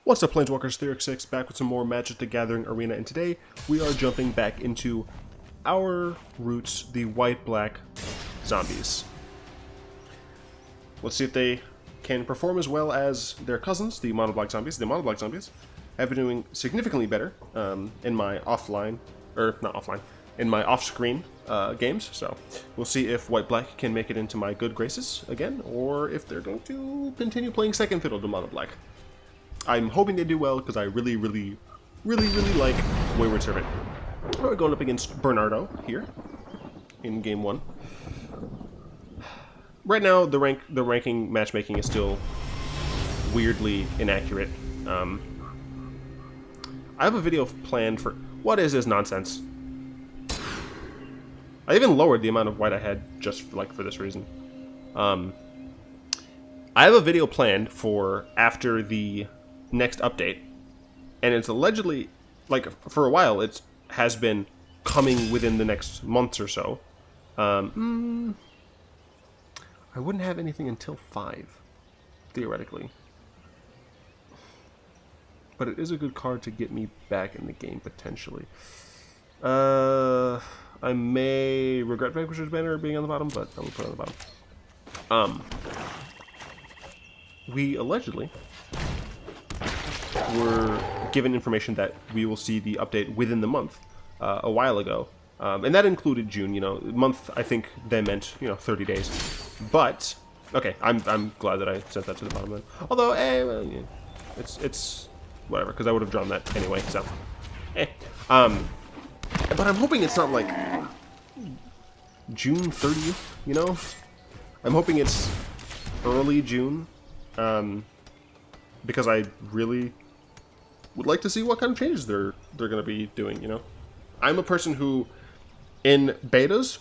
What's up, Planeswalkers? Ep.16 back with some more Magic the Gathering Arena, and today we are jumping back into our roots, the white-black zombies. Let's see if they can perform as well as their cousins, the mono-black zombies. The mono-black zombies have been doing significantly better in my offline, or not offline, in my off-screen games, so we'll see if white-black can make it into my good graces again, or if they're going to continue playing second fiddle to mono-black. I'm hoping they do well because I really like Wayward Servant. We're going up against Bernardo here in game 1. Right now, the ranking matchmaking is still weirdly inaccurate. I have a video planned for what is this nonsense. I even lowered the amount of white I had just for this reason. I have a video planned for after the next update, and it's allegedly, for a while, it has been coming within the next months or so. I wouldn't have anything until 5, theoretically. But it is a good card to get me back in the game, potentially. I may regret Vanquisher's banner being on the bottom, but I will put it on the bottom. We allegedly were given information that we will see the update within the month a while ago, and that included June. Month, I think they meant 30 days. But okay, I'm glad that I sent that to the bottom then. Although, well, yeah, it's whatever, because I would have drawn that anyway. So, but I'm hoping it's not like June 30th. I'm hoping it's early June, because I really would like to see what kind of changes they're going to be doing. I'm a person who, in betas,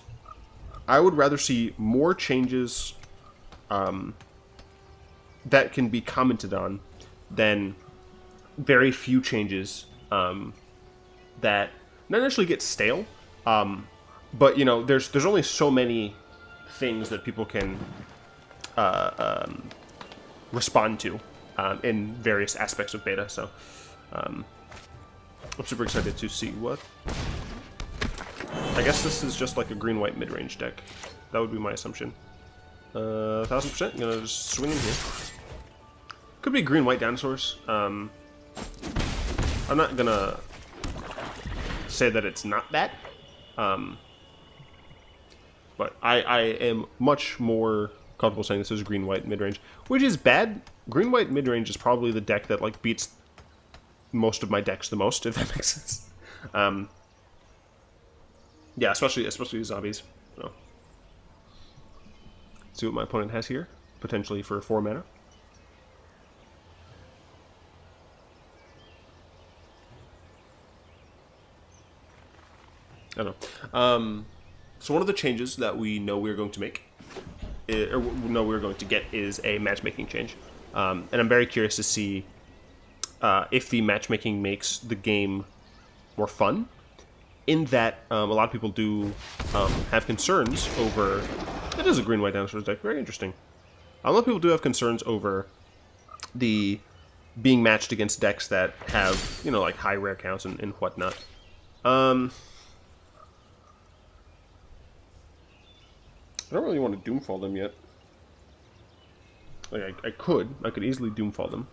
I would rather see more changes that can be commented on than very few changes that not necessarily get stale, but there's only so many things that people can respond to in various aspects of beta. So I'm super excited to see what. I guess this is just like a green-white mid-range deck. That would be my assumption. 1000%. Gonna just swing in here. Could be green-white dinosaurs. I'm not gonna say that it's not that. But I am much more comfortable saying this is green-white mid-range, which is bad. Green-white mid-range is probably the deck that beats most of my decks the most, if that makes sense. Yeah, especially zombies. So. See what my opponent has here, potentially for 4 mana. I don't know. So one of the changes that we know we're going to make, or know we're going to get, is a matchmaking change. And I'm very curious to see if the matchmaking makes the game more fun. In that, a lot of people do have concerns over. It is a green-white dinosaurs deck. Very interesting. A lot of people do have concerns over the being matched against decks that have like high rare counts and whatnot. I don't really want to Doomfall them yet. I could easily Doomfall them.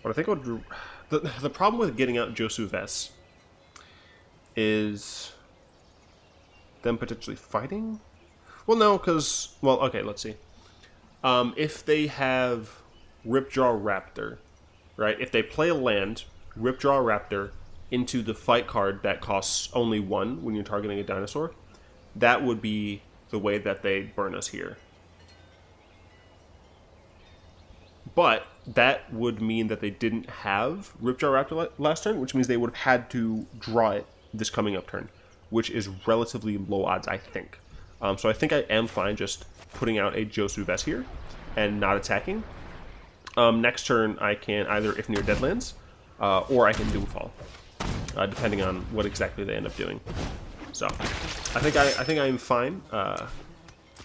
But I think I would. The problem with getting out Josu Vess is them potentially fighting. Well, no, because okay, let's see. If they have Ripjaw Raptor, right? If they play a land, Ripjaw Raptor into the fight card that costs only 1 when you're targeting a dinosaur, that would be the way that they burn us here. But that would mean that they didn't have Ripjaw Raptor last turn, which means they would have had to draw it this coming up turn, which is relatively low odds, I think. So I think I am fine just putting out a Josu Vess here and not attacking. Next turn, I can either Ifnir Deadlands or I can Doomfall, depending on what exactly they end up doing. So I think I'm fine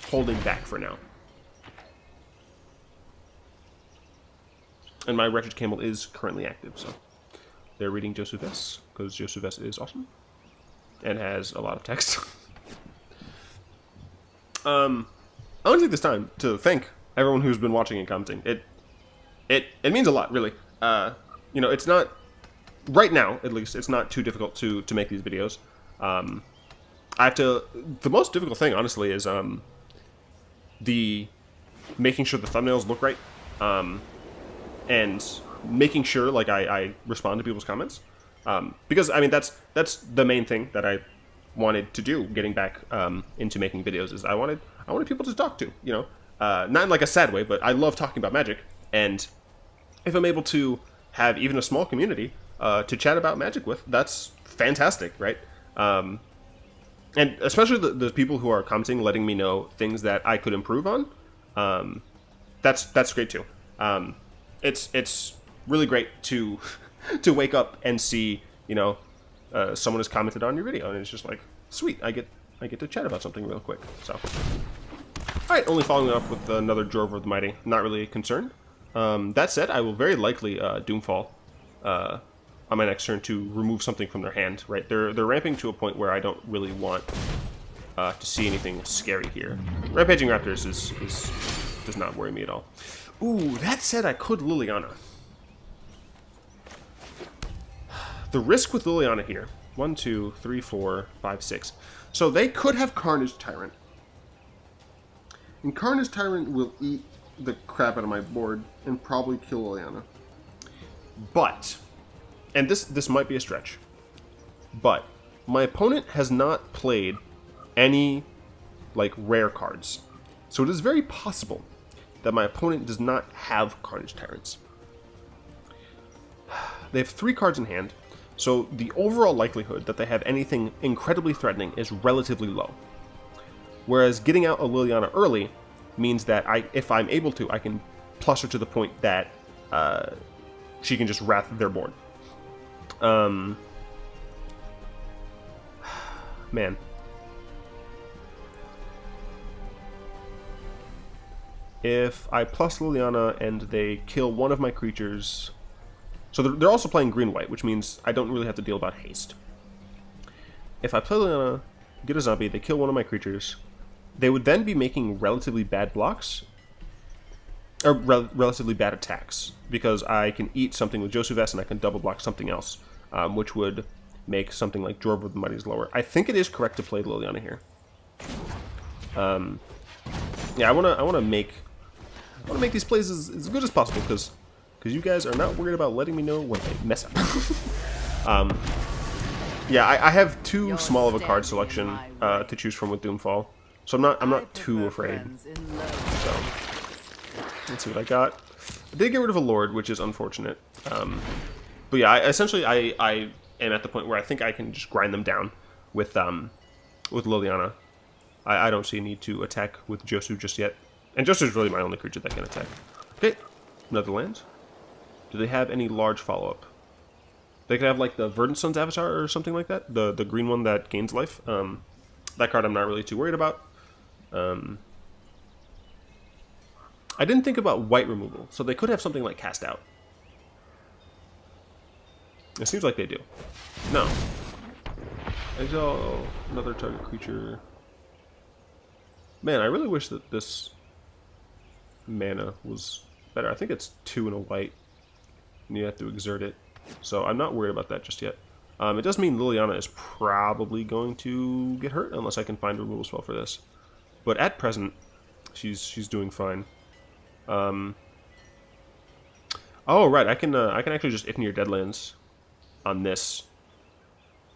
holding back for now. And my Wretched Camel is currently active, so they're reading Josu Vess, because Josu Vess is awesome and has a lot of text. I want to take this time to thank everyone who's been watching and commenting. It means a lot, really. You know, it's not, right now at least, it's not too difficult to make these videos. The most difficult thing, honestly, is making sure the thumbnails look right, and making sure, like, I respond to people's comments, because, I mean, that's the main thing that I wanted to do, getting back into making videos, is I wanted people to talk to, you know, not in, like, a sad way, but I love talking about Magic, and if I'm able to have even a small community to chat about Magic with, that's fantastic, right? And especially the people who are commenting, letting me know things that I could improve on, that's great too. It's really great to to wake up and see, you know, someone has commented on your video, and it's just like, sweet, I get to chat about something real quick. So, all right, only following up with another Drover of the Mighty. Not really concerned. That said, I will very likely Doomfall on my next turn to remove something from their hand. Right, they're ramping to a point where I don't really want to see anything scary here. Rampaging Raptors does not worry me at all. Ooh, that said, I could Liliana. The risk with Liliana here, 1, 2, 3, 4, 5, 6. So they could have Carnage Tyrant. And Carnage Tyrant will eat the crap out of my board and probably kill Liliana. But, and this might be a stretch, but my opponent has not played any, like, rare cards. So it is very possible that my opponent does not have Carnage Tyrants. They have 3 cards in hand, so the overall likelihood that they have anything incredibly threatening is relatively low. Whereas getting out a Liliana early means that if I'm able to, I can plus her to the point that she can just wrath their board. Man. If I plus Liliana and they kill one of my creatures... So they're also playing green-white, which means I don't really have to deal about haste. If I play Liliana, get a zombie, they kill one of my creatures, they would then be making relatively bad blocks, or relatively bad attacks, because I can eat something with Josu Vess and I can double block something else, which would make something like Drover of the Mighty's lower. I think it is correct to play Liliana here. Yeah, I wanna make these plays as good as possible, because you guys are not worried about letting me know when I mess up. Yeah, I have too small of a card selection to choose from with Doomfall, so I'm not too afraid. So let's see what I got. I did get rid of a Lord, which is unfortunate. But yeah, essentially I am at the point where I think I can just grind them down with Liliana. I don't see a need to attack with Josu just yet, and Josu is really my only creature that can attack. Okay, another land. Do they have any large follow-up? They could have, like, the Verdant Sun's Avatar or something like that. The green one that gains life. That card I'm not really too worried about. I didn't think about white removal, so they could have something like Cast Out. It seems like they do. No. Exile another target creature. Man, I really wish that this mana was better. I think it's 2 and a white, and you have to exert it. So I'm not worried about that just yet. It does mean Liliana is probably going to get hurt unless I can find a removal spell for this. But at present, she's doing fine. Oh right, I can actually just Ifnir Deadlands on this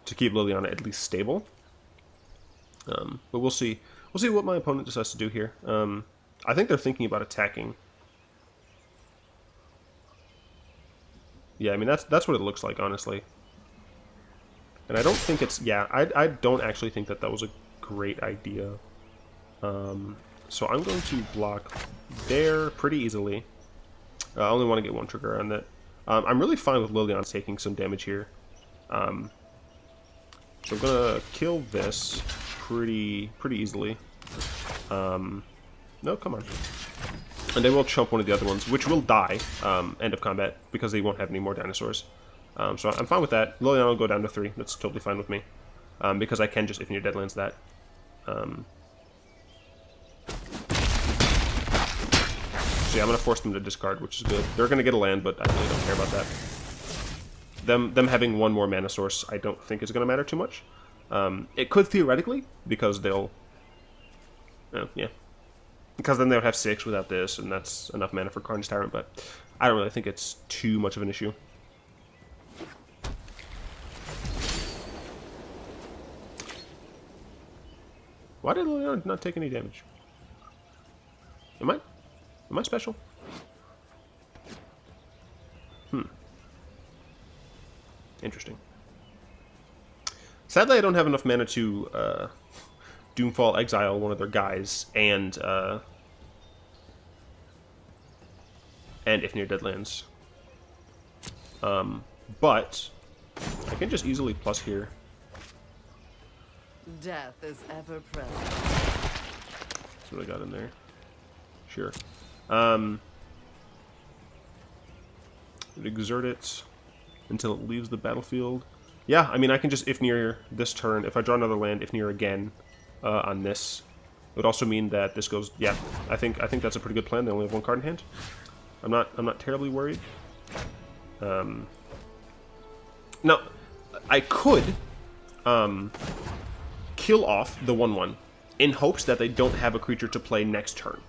to keep Liliana at least stable. But we'll see. We'll see what my opponent decides to do here. I think they're thinking about attacking. Yeah, I mean that's what it looks like, honestly. And I don't think it's... Yeah, I don't actually think that was a great idea. So I'm going to block there pretty easily. I only want to get one trigger on that. I'm really fine with Liliana taking some damage here. So I'm gonna kill this pretty easily. No, come on. And they will chump one of the other ones, which will die end of combat, because they won't have any more dinosaurs. So I'm fine with that. Liliana will go down to 3. That's totally fine with me. Because I can just Ifnir Deadlands that. So yeah, I'm going to force them to discard, which is good. They're going to get a land, but I really don't care about that. Them having one more mana source, I don't think is going to matter too much. It could theoretically, because they'll... yeah. Because then they would have 6 without this, and that's enough mana for Carnage Tyrant, but I don't really think it's too much of an issue. Why did Liliana not take any damage? Am I special? Interesting. Sadly, I don't have enough mana to Doomfall exile one of their guys and Ifnir Deadlands. But I can just easily plus here. Death is ever present. That's what I got in there. Sure. Exert it until it leaves the battlefield. Yeah, I mean, I can just Ifnir this turn. If I draw another land, Ifnir again on this. It would also mean that this goes. Yeah, I think that's a pretty good plan. They only have 1 card in hand. I'm not terribly worried. Now, I could kill off the 1/1 in hopes that they don't have a creature to play next turn,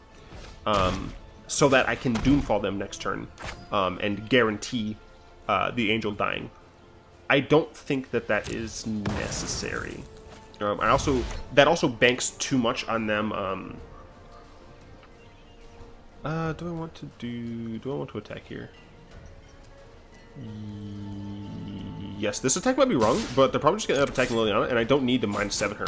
so that I can Doomfall them next turn and guarantee the Angel dying. I don't think that is necessary. That also banks too much on them. Do I want to attack here? Yes, this attack might be wrong, but they're probably just gonna end up attacking Liliana, and I don't need to -7 her.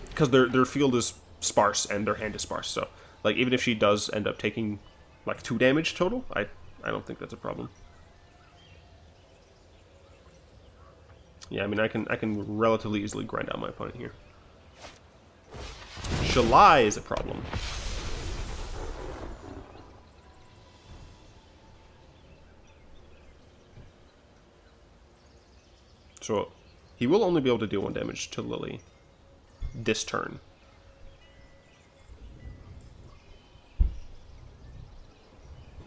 Because their field is sparse and their hand is sparse. So, like, even if she does end up taking like 2 damage total, I don't think that's a problem. Yeah, I mean, I can relatively easily grind out my opponent here. Shalai is a problem. So he will only be able to deal 1 damage to Lily this turn.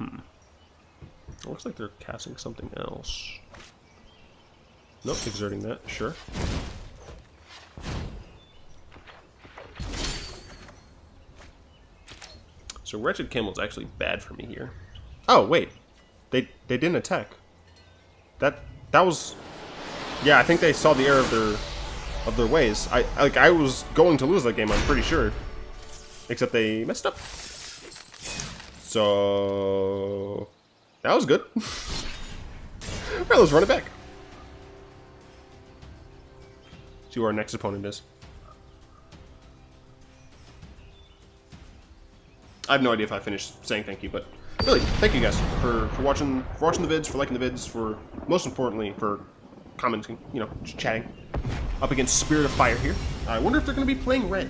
It looks like they're casting something else. Nope, exerting that, sure. So Wretched Camel is actually bad for me here. Oh wait, they didn't attack. That was, yeah. I think they saw the error of their ways. I was going to lose that game. I'm pretty sure, except they messed up. So that was good. Alright, let's run it back. See who our next opponent is. I have no idea if I finished saying thank you, but really, thank you guys for watching the vids, for liking the vids, for most importantly for commenting, just chatting. Up against Spirit of Fire here. I wonder if they're going to be playing red.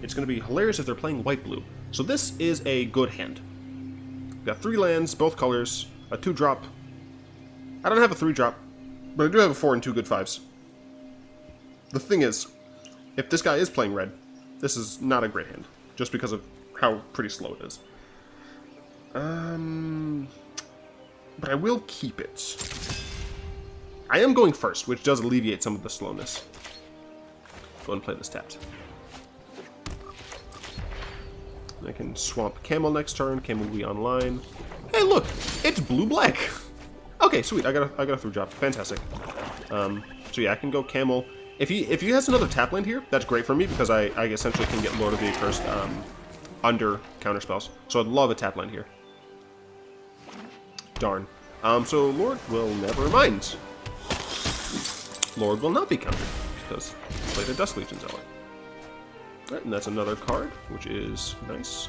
It's going to be hilarious if they're playing white-blue. So this is a good hand. We've got 3 lands, both colors, a 2-drop. I don't have a 3-drop, but I do have a 4 and 2 good 5s. The thing is, if this guy is playing red, this is not a great hand, just because of how pretty slow it is. But I will keep it. I am going first, which does alleviate some of the slowness. Go and play this tapped. I can swamp Camel next turn. Camel will be online. Hey, look, it's blue-black. Okay, sweet. I got a 3-drop. Fantastic. So yeah, I can go Camel. If he has another tap land here, that's great for me because I essentially can get Lord of the Accursed under counterspells. So I'd love a tap land here. Darn. So Lord will never mind. Lord will not be countered because I played a Dust Legion Zealot. Alright, and that's another card, which is nice.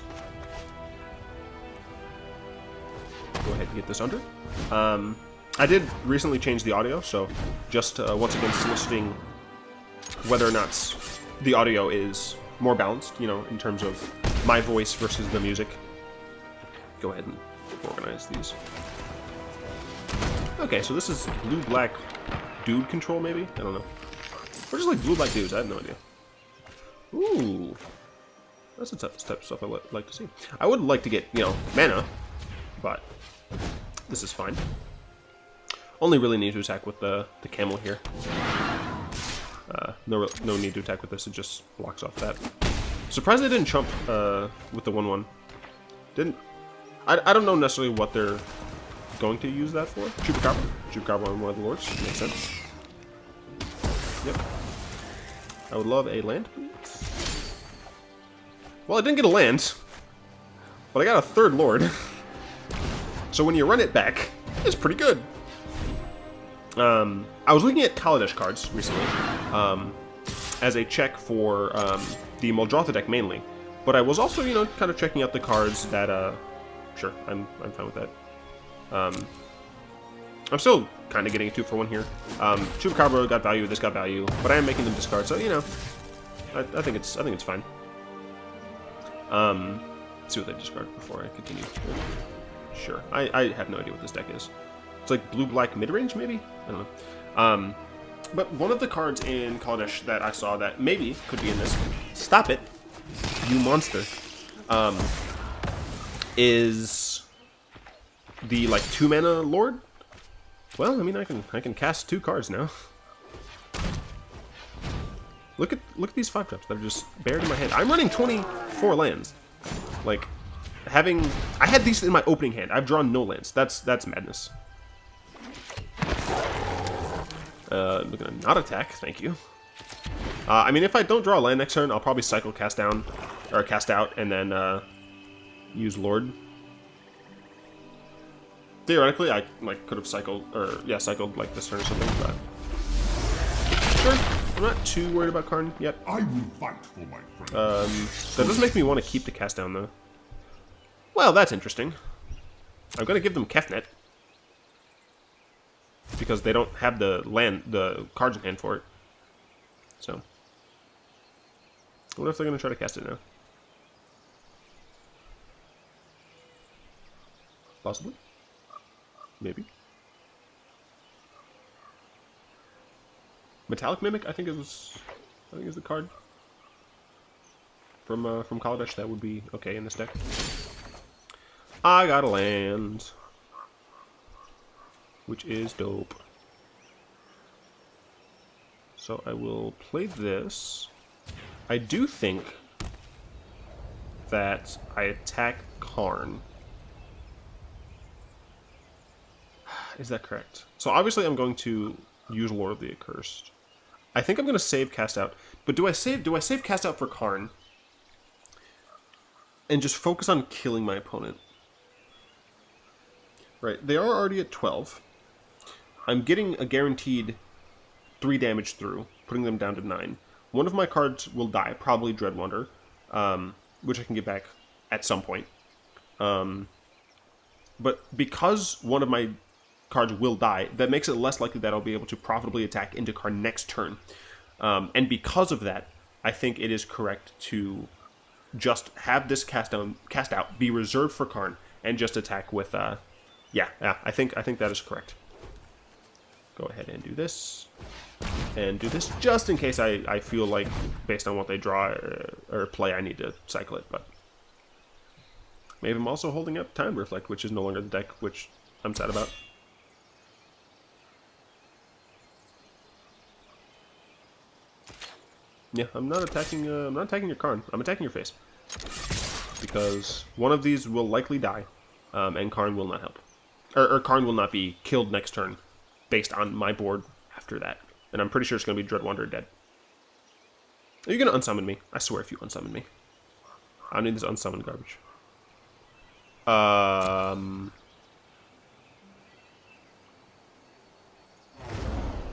Go ahead and get this under. I did recently change the audio, so just once again soliciting whether or not the audio is more balanced, in terms of my voice versus the music. Go ahead and organize these. Okay, so this is blue-black dude control, maybe? I don't know. Or just like blue-black dudes, I have no idea. Ooh. That's the type of stuff I like to see. I would like to get, you know, mana, but this is fine. Only really need to attack with the camel here. No need to attack with this, it just blocks off that. Surprised they didn't chump with the 1/1. I don't know necessarily what they're going to use that for. Chupacabra. Chupacabra on one of the lords. Makes sense. Yep. I would love a land, please. Well, I didn't get a land, but I got a third lord. So when you run it back, it's pretty good. I was looking at Kaladesh cards recently as a check for the Muldrotha deck mainly, but I was also, you know, kind of checking out the cards that, sure, I'm fine with that. I'm still kind of getting a 2-for-1 here. Chupacabra got value, this got value, but I am making them discard, so, you know, I think it's fine. Let's see what they discard before I continue. Sure, I have no idea what this deck is. It's like blue-black mid-range, maybe? I don't know. But one of the cards in Kaladesh that I saw that maybe could be in this, stop it, you monster, is the, like, 2-mana lord. Well, I mean, I can cast 2 cards now. Look at these 5-drops that are just buried in my hand. I'm running 24 lands. Like, I had these in my opening hand. I've drawn no lands. That's madness. I'm gonna not attack, thank you. I mean, if I don't draw a land next turn, I'll probably cycle cast down, or cast out, and then use Lord. Theoretically, I like could have cycled, or yeah, cycled like this turn or something, but sure, I'm not too worried about Karn yet. I will fight for my friends. That does make me want to keep the cast down though. Well, that's interesting. I'm gonna give them Kefnet. Because they don't have the cards in hand for it. So. I wonder if they're going to try to cast it now. Possibly. Maybe. Metallic Mimic, I think is the card. From Kaladesh that would be okay in this deck. I got a land. Which is dope. So I will play this. I do think that I attack Karn. Is that correct? So obviously I'm going to use Lord of the Accursed. I think I'm going to save Cast Out. But do I save Cast Out for Karn? And just focus on killing my opponent? Right, they are already at 12. I'm getting a guaranteed 3 damage through, putting them down to 9. One of my cards will die, probably Dreadwander, which I can get back at some point. But because one of my cards will die, that makes it less likely that I'll be able to profitably attack into Karn next turn. And because of that, I think it is correct to just have this cast out be reserved for Karn and just attack with yeah, I think that is correct. Go ahead and do this. And do this just in case I feel like, based on what they draw or play, I need to cycle it. But maybe I'm also holding up Time Reflect, which is no longer the deck, which I'm sad about. Yeah, I'm not attacking your Karn. I'm attacking your face. Because one of these will likely die, and Karn will not help. Or Karn will not be killed next turn, based on my board after that. And I'm pretty sure it's going to be Dreadwander dead. Are you going to unsummon me? I swear if you unsummon me. I don't need this unsummoned garbage.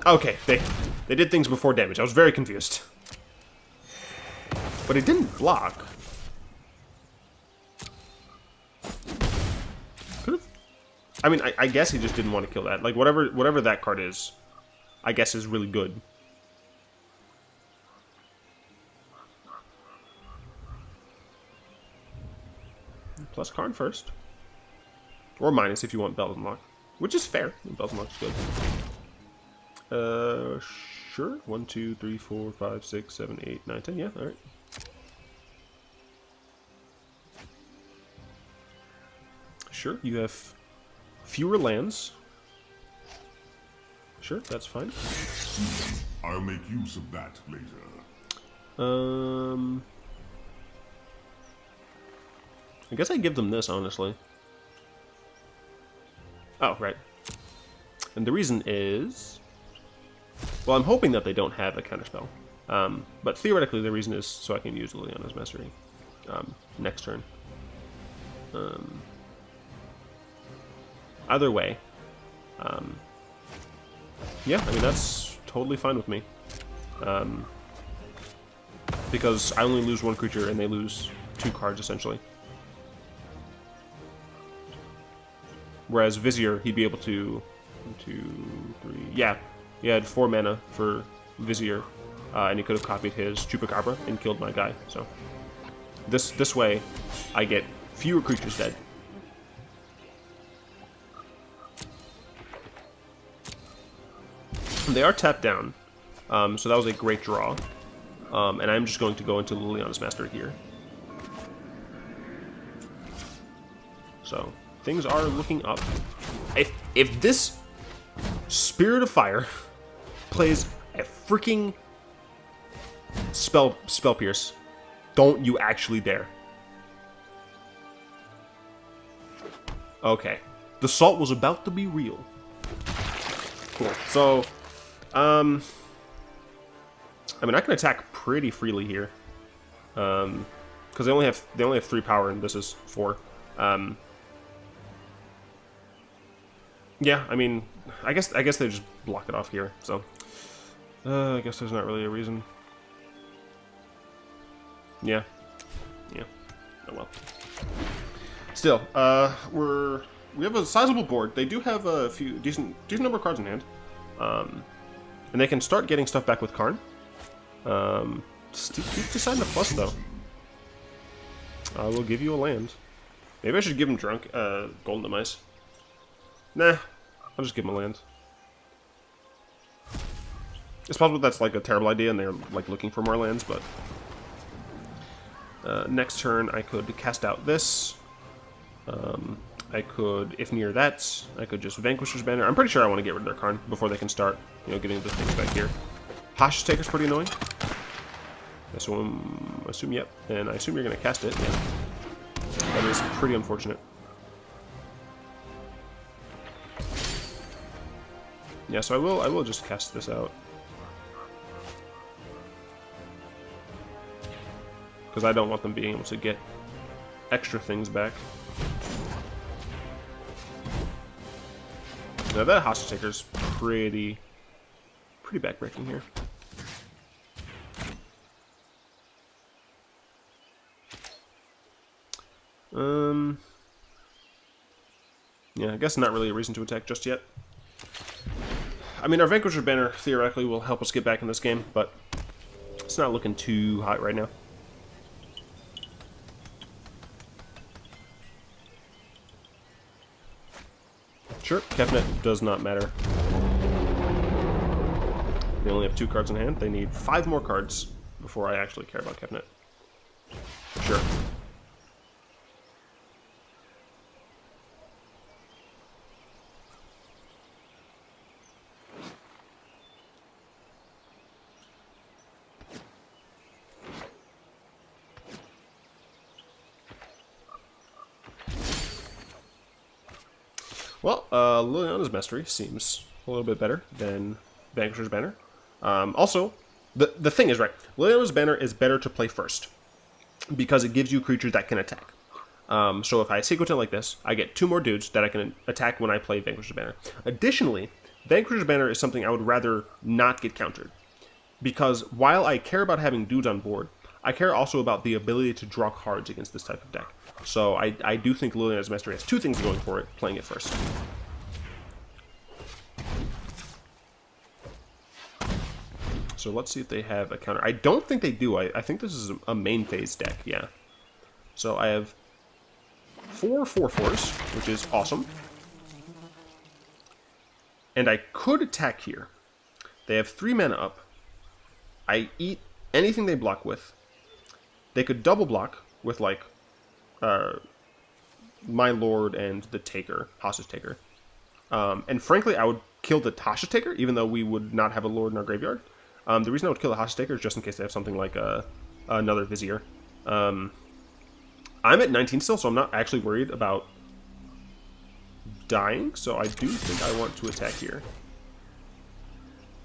Okay, they did things before damage. I was very confused. But it didn't block. Could've. I mean, I guess he just didn't want to kill that. Like, whatever that card is, I guess is really good. plus Karn first. Or minus if you want Bells Unlock. Which is fair. Bells Unlock is good. Sure. 1, 2, 3, 4, 5, 6, 7, 8, 9, 10. Yeah, alright. Sure, you have fewer lands. Sure, that's fine. I'll make use of that later. I guess I'd give them this, honestly. Oh, right. And the reason is... Well, I'm hoping that they don't have a counterspell. But theoretically, the reason is so I can use Liliana's Mastery next turn. Either way. Yeah, I mean, that's totally fine with me. Because I only lose one creature and they lose 2 cards, essentially. Whereas Vizier, he'd be able to... 1, 2, 3... Yeah, he had 4 mana for Vizier. And he could have copied his Chupacabra and killed my guy, so... This way, I get fewer creatures dead. They are tapped down, so that was a great draw. And I'm just going to go into Liliana's Mastery here. So, things are looking up. If this Spirit of Fire plays a freaking Spell Pierce, don't you actually dare. Okay. The salt was about to be real. Cool. So, I mean, I can attack pretty freely here, because they only have 3 power and this is 4. Yeah, I mean, I guess they just block it off here. So, I guess there's not really a reason. Yeah. Oh well. Still, we have a sizable board. They do have a few decent number of cards in hand. And they can start getting stuff back with Karn. Keep deciding the plus, though. I will give you a land. Maybe I should give him Golden Demise. Nah, I'll just give him a land. It's possible that's like a terrible idea and they're like looking for more lands, but... next turn I could cast out this. I could Ifnir that. I could just Vanquisher's Banner. I'm pretty sure I want to get rid of their Karn before they can start, getting the things back here. Hostage Taker's pretty annoying. So I assume, yep. And I assume you're going to cast it, yeah. That is pretty unfortunate. Yeah, so I will just cast this out. Because I don't want them being able to get extra things back. Now that Hostage Taker's pretty backbreaking here. Yeah, I guess not really a reason to attack just yet. I mean, our Vanquisher Banner theoretically will help us get back in this game, but it's not looking too hot right now. Sure, Kefnet does not matter. They only have 2 cards in hand. They need 5 more cards before I actually care about Kefnet. Sure. Well, Liliana's Mastery seems a little bit better than Vanquisher's Banner. Also, the thing is, right, Liliana's Banner is better to play first, because it gives you creatures that can attack. So if I sequence it like this, I get 2 more dudes that I can attack when I play Vanquisher's Banner. Additionally, Vanquisher's Banner is something I would rather not get countered, because while I care about having dudes on board, I care also about the ability to draw cards against this type of deck. So I do think Liliana's Mastery has 2 things going for it, playing it first. So let's see if they have a counter. I don't think they do. I think this is a main phase deck, yeah. So I have 4 4/4s, which is awesome. And I could attack here. They have 3 mana up. I eat anything they block with. They could double block with, like, My Lord and the Taker, Hostage Taker. And frankly, I would kill the Hostage Taker, even though we would not have a Lord in our graveyard. The reason I would kill the Hostage Taker is just in case they have something like another Vizier. I'm at 19 still, so I'm not actually worried about dying, so I do think I want to attack here.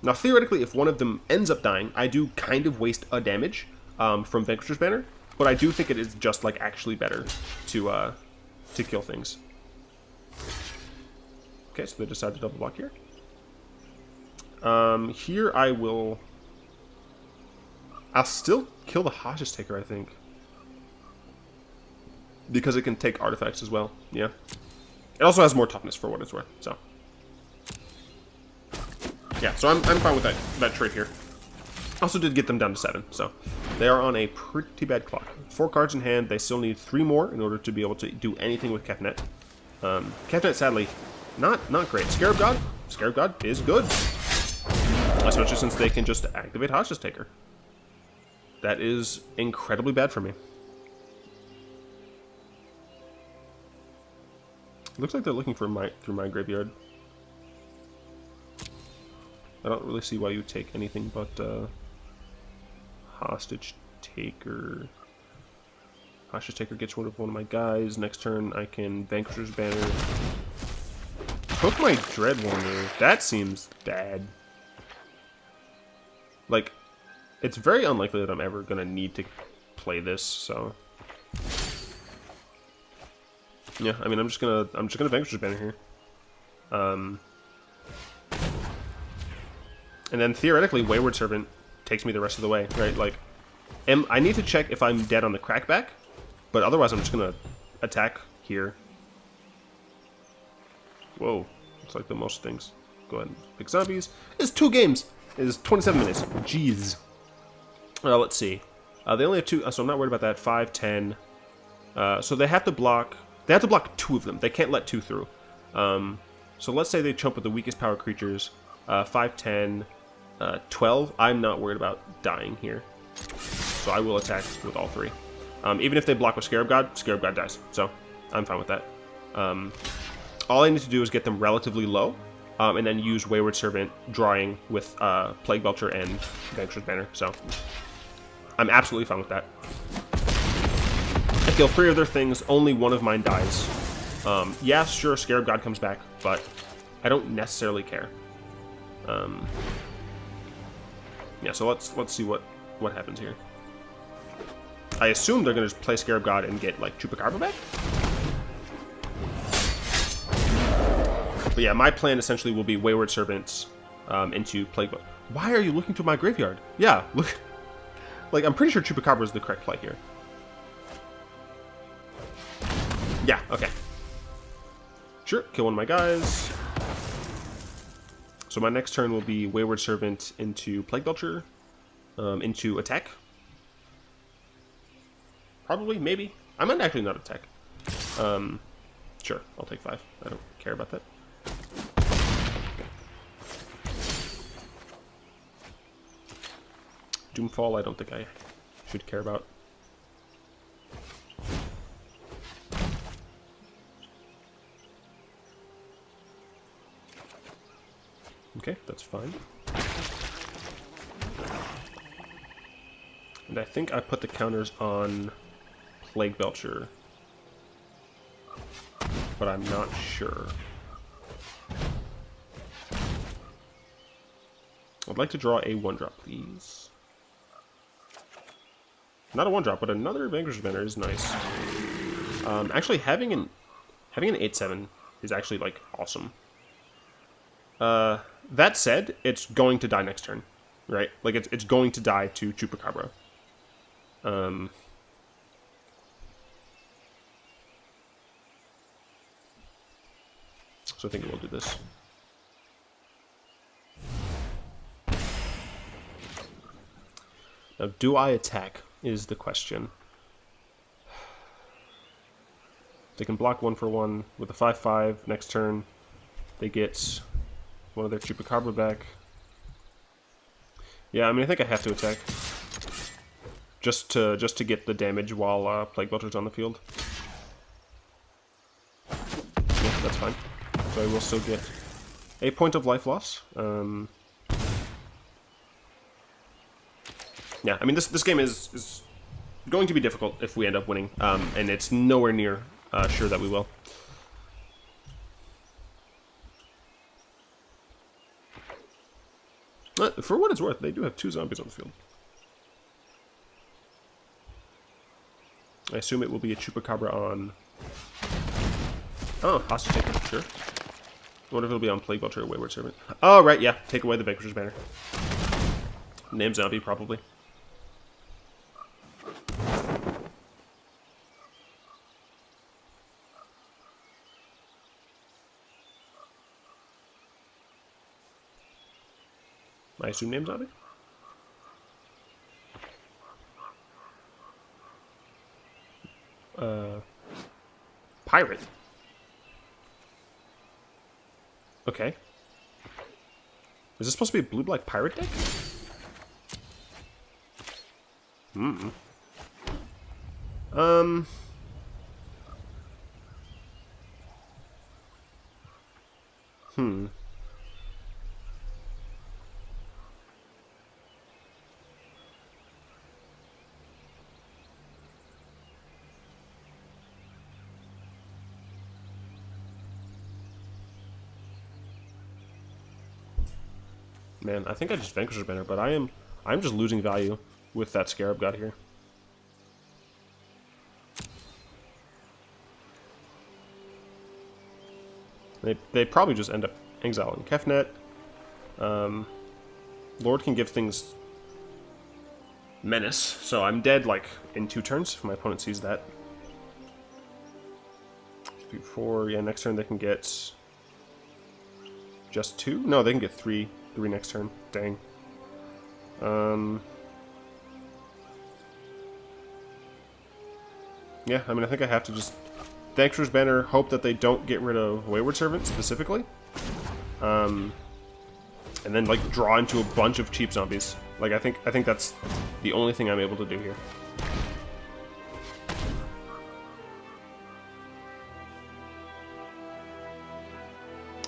Now, theoretically, if one of them ends up dying, I do kind of waste a damage from Vanquisher's Banner, but I do think it is just, like, actually better to kill things. Okay, so they decide to double block here. Here I'll still kill the Hostage Taker, I think. Because it can take artifacts as well, yeah. It also has more toughness for what it's worth, so. Yeah, so I'm fine with that trade here. Also did get them down to 7, so. They are on a pretty bad clock. 4 cards in hand, they still need 3 more in order to be able to do anything with Kefnet. Kefnet, sadly, not great. Scarab God is good. Especially since they can just activate Hostage Taker. That is incredibly bad for me. Looks like they're looking for through my graveyard. I don't really see why you would take anything but Hostage Taker. Hostage Taker gets rid of one of my guys. Next turn I can Vanquisher's Banner. Took my Dreadwonder. That seems bad. Like, it's very unlikely that I'm ever gonna need to play this, so. Yeah, I mean, I'm just gonna Vanquisher's Banner here. And then theoretically, Wayward Servant takes me the rest of the way, right? Like, I need to check if I'm dead on the crackback, but otherwise I'm just gonna attack here. Whoa, looks like the most things. Go ahead and pick zombies. It's 2 games. It is 27 minutes. Jeez. Let's see. They only have 2, so I'm not worried about that. 5, 10. So they have to block. They have to block 2 of them. They can't let 2 through. So let's say they chump with the weakest power creatures. 5, 10, 12. I'm not worried about dying here. So I will attack with all 3. Even if they block with Scarab God dies. So I'm fine with that. All I need to do is get them relatively low. And then use Wayward Servant drawing with Plague Belcher and Vanquisher's Banner. So I'm absolutely fine with that. I kill 3 of their things, only 1 of mine dies. Yeah, sure, Scarab God comes back, but I don't necessarily care. Yeah, so let's see what happens here. I assume they're gonna just play Scarab God and get like Chupacabra back. But yeah, my plan essentially will be Wayward Servants into Plague Belcher. Why are you looking to my graveyard? Yeah, look. Like, I'm pretty sure Chupacabra is the correct play here. Yeah, okay. Sure, kill one of my guys. So my next turn will be Wayward Servant into Plague Belcher, into attack. Probably, maybe. I might actually not attack. Sure, I'll take 5. I don't care about that. Doomfall, I don't think I should care about. Okay, that's fine. And I think I put the counters on Plague Belcher, but I'm not sure. I'd like to draw a 1-drop, please. Not a 1-drop, but another Vanquisher's Banner is nice. Actually, having an 8/7 is actually, like, awesome. That said, it's going to die next turn, right? Like, it's going to die to Chupacabra. So I think we'll do this. Now, do I attack is the question. They can block 1/1 with a 5/5. Next turn, they get one of their Chupacabra back. Yeah, I mean, I think I have to attack. Just to get the damage while Plague Belcher's on the field. Yeah, that's fine. So I will still get a point of life loss. Yeah, I mean, this game is going to be difficult if we end up winning, and it's nowhere near sure that we will. But for what it's worth, they do have 2 zombies on the field. I assume it will be a Chupacabra on... Oh, Hostage Taker, sure. What if it'll be on Plague Belcher or Wayward Servant? Oh, right, yeah. Take away the Vanquisher's banner. Name zombie, probably. I assume name zombie? Pirate. Okay. Is this supposed to be a blue-black pirate deck? Hmm. Man, I think I just Vanquisher banner, but I'm just losing value with that Scarab God here. They probably just end up exiling Kefnet. Lord can give things menace, so I'm dead like in 2 turns if my opponent sees that. 3, 4, yeah, next turn they can get just 2? No, they can get 3 next turn. Dang. Yeah, I mean, I think I have to just Vanquisher's banner, hope that they don't get rid of Wayward Servant specifically. And then like draw into a bunch of cheap zombies. Like I think that's the only thing I'm able to do here.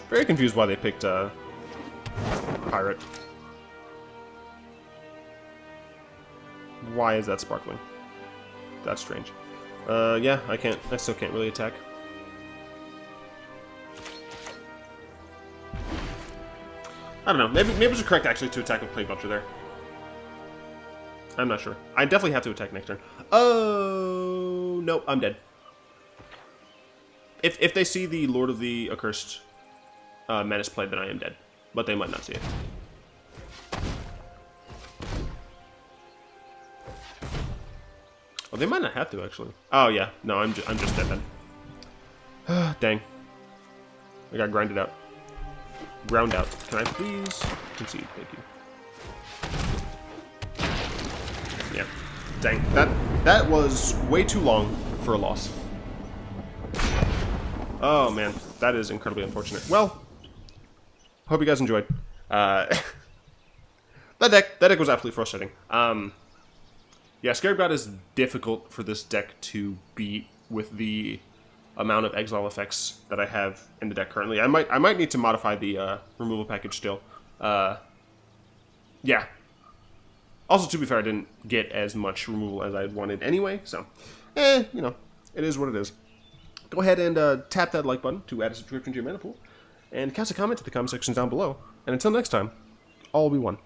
Very confused why they picked Pirate. Why is that sparkling? That's strange. Yeah, I still can't really attack. I don't know. Maybe it was correct actually to attack with Plague Belcher there. I'm not sure. I definitely have to attack next turn. Oh no, I'm dead. If they see the Lord of the Accursed Menace play, then I am dead. But they might not see it. Oh, they might not have to actually. Oh yeah, no, I'm just dead then. Dang, I got grinded out. Ground out. Can I please concede? Thank you. Yeah. Dang, that was way too long for a loss. Oh man, that is incredibly unfortunate. Well, hope you guys enjoyed. That deck was absolutely frustrating. Yeah, Scarab God is difficult for this deck to beat with the amount of exile effects that I have in the deck currently. I might need to modify the removal package still. Yeah. Also, to be fair, I didn't get as much removal as I wanted anyway, so you know, it is what it is. Go ahead and tap that like button to add a subscription to your mana pool, and cast a comment in the comment section down below. And until next time, all will be one.